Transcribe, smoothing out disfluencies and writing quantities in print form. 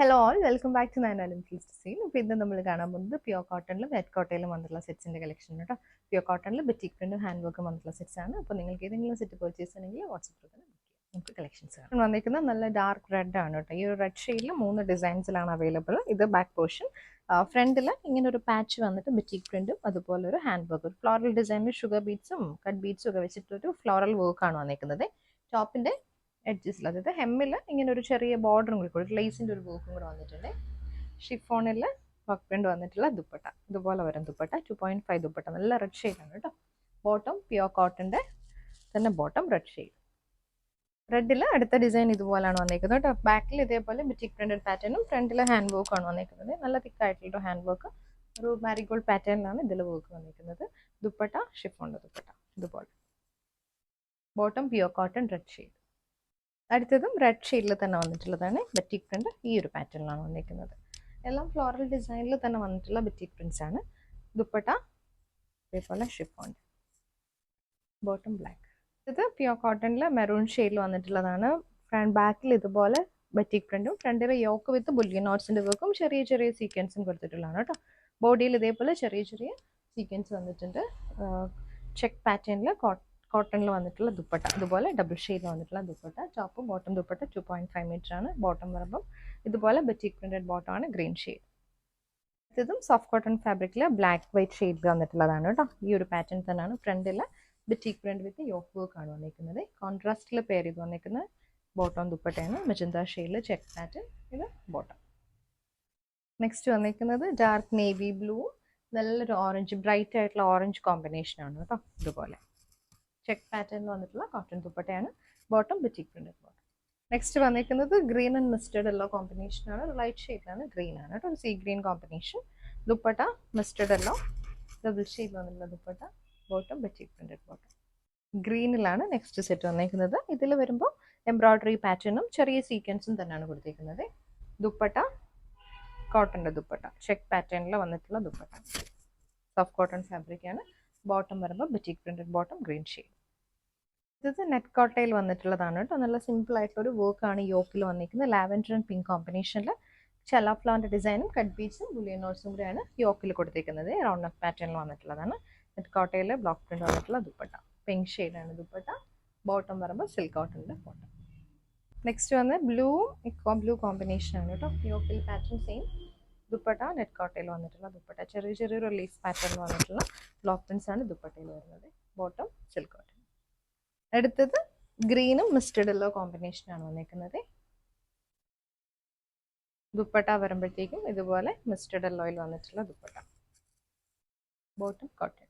Hello all welcome back to നയനാലും feels scene. ഇപ്പോൾ ഇന്ന് നമ്മൾ കാണാൻ പോകുന്നത് പ്യോർ കോട്ടണിലും നെറ്റ് കോട്ടയിലും വന്നിട്ടുള്ള സെറ്റ്സിൻ്റെ കളക്ഷൻ കേട്ടോ. പ്യോർ കോട്ടണിൽ ബറ്റിക് പ്രിന്റും ഹാൻഡ് വർക്കും വന്നിട്ടുള്ള സെറ്റ്സ് ആണ്. അപ്പോൾ നിങ്ങൾക്ക് ഏതെങ്കിലും സെറ്റ് പർച്ചേസ് ചെയ്യണമെങ്കിൽ വാട്സപ്പ് തന്നെ നമുക്ക് കളക്ഷൻസ് ആണ് വന്നിരിക്കുന്നത്. നല്ല ഡാർക്ക് റെഡ് ആണ് കേട്ടോ. ഈ ഒരു റെഡ് ഷെയ്ഡിൽ 3 ഡിസൈൻസിലാണ് അവൈലബിൾ. ഇത് ബാക്ക് പോർഷൻ, ഫ്രണ്ടിൽ ഇങ്ങനെ ഒരു പാച്ച് വന്നിട്ട് ബറ്റിക് പ്രിന്റും അതുപോലെ ഒരു ഹാൻഡ് വർക്ക്, ഒരു ഫ്ലോറൽ ഡിസൈനിൽ ഷുഗർ ബീഡ്സും കട്ട് ബീഡ്സും ഒക്കെ വെച്ചിട്ടൊരു ഫ്ലോറൽ വർക്കാണ് വന്നിരിക്കുന്നത്. ടോപ്പിൻ്റെ എഡ്ജസിൽ, അതായത് ഹെമ്മിൽ ഇങ്ങനെ ഒരു ചെറിയ ബോർഡറും കൂടി കൊടുത്തു, ലേസിൻ്റെ ഒരു വർക്കും കൂടെ വന്നിട്ടുണ്ട്. ഷിഫോണിൽ വർക്ക് പ്രിന്റ് വന്നിട്ടുള്ള ദുപ്പട്ട, ഇതുപോലെ വരും ദുപ്പട്ട. 2.5 ദുപ്പട്ട, നല്ല റെഡ് ഷെയ്ഡാണ് കേട്ടോ. ബോട്ടം പ്യോർ കോട്ടൻ്റെ തന്നെ ബോട്ടം റെഡ് ഷെയ്ഡ്. റെഡിൽ അടുത്ത ഡിസൈൻ ഇതുപോലെയാണ് വന്നിരിക്കുന്നത് കേട്ടോ. ബാക്കിൽ ഇതേപോലെ ബറ്റിക് പ്രിന്റഡ് പാറ്റേണും ഫ്രണ്ടിൽ ഹാൻഡ് വർക്കാണ് വന്നിരിക്കുന്നത്. നല്ല തിക്കായിട്ടുള്ള ഹാൻഡ് വർക്ക്, ഒരു മാരിഗോൾഡ് പാറ്റേണിലാണ് ഇതിൽ വർക്ക് വന്നിരിക്കുന്നത്. ദുപ്പട്ട ഷിഫോണിൻ്റെ ദുപ്പട്ട ഇതുപോലെ. Bottom pure cotton red shade. അടുത്തതും റെഡ് ഷെയ്ഡിൽ തന്നെ വന്നിട്ടുള്ളതാണ്. ബറ്റിക് പ്രിന്റ് ഈ ഒരു പാറ്റേണിലാണ് വന്നിരിക്കുന്നത്. എല്ലാം ഫ്ലോറൽ ഡിസൈനിൽ തന്നെ വന്നിട്ടുള്ള ബറ്റിക് പ്രിന്റ്സ് ആണ്. ദുപ്പട്ട ഇതേപോലെ ഷിഫോൺ, ബോട്ടം ബ്ലാക്ക്. ഇത് പ്യോർ കോട്ടണിൽ മെറൂൺ ഷെയ്ഡിൽ വന്നിട്ടുള്ളതാണ്. ഫ്രണ്ട് ബാക്കിൽ ഇതുപോലെ ബറ്റിക് പ്രിന്റും ഫ്രണ്ടിൽ യോക്ക് വിത്ത് ബുള്ളിയൻ നോട്ട്സിൻ്റെ വർക്കും ചെറിയ ചെറിയ സീക്വൻസും കൊടുത്തിട്ടുള്ളതാണ് കേട്ടോ. ബോഡിയിൽ ഇതേപോലെ ചെറിയ ചെറിയ സീക്വൻസ് വന്നിട്ടുണ്ട്. ചെക്ക് പാറ്റേണിൽ കോട്ടണിൽ വന്നിട്ടുള്ള ദുപ്പട്ട, ഇതുപോലെ ഡബിൾ ഷെയ്ഡിൽ വന്നിട്ടുള്ള ദുപ്പട്ട. ടോപ്പും ബോട്ടം ദുപ്പട്ട 2.5 മീറ്റർ ആണ്. ബോട്ടം വരുമ്പം ഇതുപോലെ ബറ്റിക് പ്രിന്റഡ് ബോട്ടം ആണ്, ഗ്രീൻ ഷെയ്ഡ്. ഇതും സോഫ്റ്റ് കോട്ടൺ ഫാബ്രിക്കിൽ ബ്ലാക്ക് വൈറ്റ് ഷെയ്ഡിൽ വന്നിട്ടുള്ളതാണ് കേട്ടോ. ഈ ഒരു പാറ്റേൺ തന്നെയാണ്. ഫ്രണ്ടിൽ batik print with yoke work ആണ് വന്നിരിക്കുന്നത്. കോൺട്രാസ്റ്റിൽ പെയർ ചെയ്ത് വന്നിരിക്കുന്നത് ബോട്ടം ദുപ്പട്ടയാണ്, മെജന്ത ഷെയ്ഡിൽ ചെക്ക് പാറ്റേൺ. ഇത് ബോട്ടം. നെക്സ്റ്റ് വന്നിരിക്കുന്നത് ഡാർക്ക് നേവി ബ്ലൂ, നല്ലൊരു ഓറഞ്ച്, ബ്രൈറ്റ് ആയിട്ടുള്ള ഓറഞ്ച് കോമ്പിനേഷൻ ആണ് കേട്ടോ. ഇതുപോലെ ചെക്ക് പാറ്റേണിൽ വന്നിട്ടുള്ള കോട്ടൺ ദുപ്പട്ടയാണ്. Bottom batik printed bottom. Next വന്നിരിക്കുന്നത് green and mustard yellow combination ആണ്. ലൈറ്റ് ഷെയ്ഡിലാണ്, ഗ്രീൻ ആണ് കേട്ടോ, sea green combination. Dupatta mustard yellow double shade വന്നിട്ടുള്ള dupatta. Bottom batik printed bottom. ഗ്രീനിലാണ് നെക്സ്റ്റ് സെറ്റ് വന്നിരിക്കുന്നത്. ഇതിൽ വരുമ്പോൾ എംബ്രോയ്ഡറി പാറ്റേണും ചെറിയ സീക്വൻസും തന്നെയാണ് കൊടുത്തിരിക്കുന്നത്. ദുപ്പട്ട കോട്ടൻ്റെ ദുപ്പട്ട, ചെക്ക് പാറ്റേണിൽ വന്നിട്ടുള്ള ദുപ്പട്ട. സോഫ്റ്റ് കോട്ടൺ ഫാബ്രിക് ആണ്. ബോട്ടം വരുമ്പോൾ batik printed bottom, green shade. ഇത് നെറ്റ് കോട്ടയിൽ വന്നിട്ടുള്ളതാണ് കേട്ടോ. നല്ല സിമ്പിൾ ആയിട്ടുള്ള ഒരു വർക്കാണ് യോക്കിൽ വന്നിരിക്കുന്നത്. ലാവൻഡർ ആൻഡ് പിങ്ക് കോമ്പിനേഷനിൽ ചെല ഫ്ലവറിൻ്റെ ഡിസൈനും കട്ട് ബീഡ്സും ബുള്ളിയൻ നോട്ട്സും കൂടെയാണ് യോക്കിൽ കൊടുത്തിരിക്കുന്നത്. റൗണ്ട് നെക്ക് പാറ്റേണിൽ വന്നിട്ടുള്ളതാണ്. നെറ്റ് കോട്ടയിൽ ബ്ലോക്ക് പ്രിന്റ് വന്നിട്ടുള്ള ദുപ്പട്ട, പിങ്ക് ഷെയ്ഡാണ് ദുപ്പട്ട. ബോട്ടം വരുമ്പോൾ സിൽക്ക് കോട്ടൻ്റെ ബോട്ടം. നെക്സ്റ്റ് വന്ന് ബ്ലൂ കോമ്പിനേഷൻ ആണ് കേട്ടോ. യോക്കിൽ പാറ്റേൺ സെയിം. ദുപ്പട്ട നെറ്റ് കോട്ടയിൽ വന്നിട്ടുള്ള ദുപ്പട്ട, ചെറിയ ചെറിയൊരു ലീഫ് പാറ്റേണിൽ വന്നിട്ടുള്ള ബ്ലോക്ക് പ്രിന്റ്സ് ആണ് ദുപ്പട്ടയിൽ വരുന്നത്. Bottom silk cotton. അടുത്തത് ഗ്രീനും മസ്റ്റേർഡ് യെല്ലോ കോമ്പിനേഷനാണ് വന്നിരിക്കുന്നത്. ദുപ്പട്ട വരുമ്പോഴത്തേക്കും ഇതുപോലെ മസ്റ്റേർഡ് യെല്ലോയിൽ വന്നിട്ടുള്ള ദുപ്പട്ട. Bottom cotton.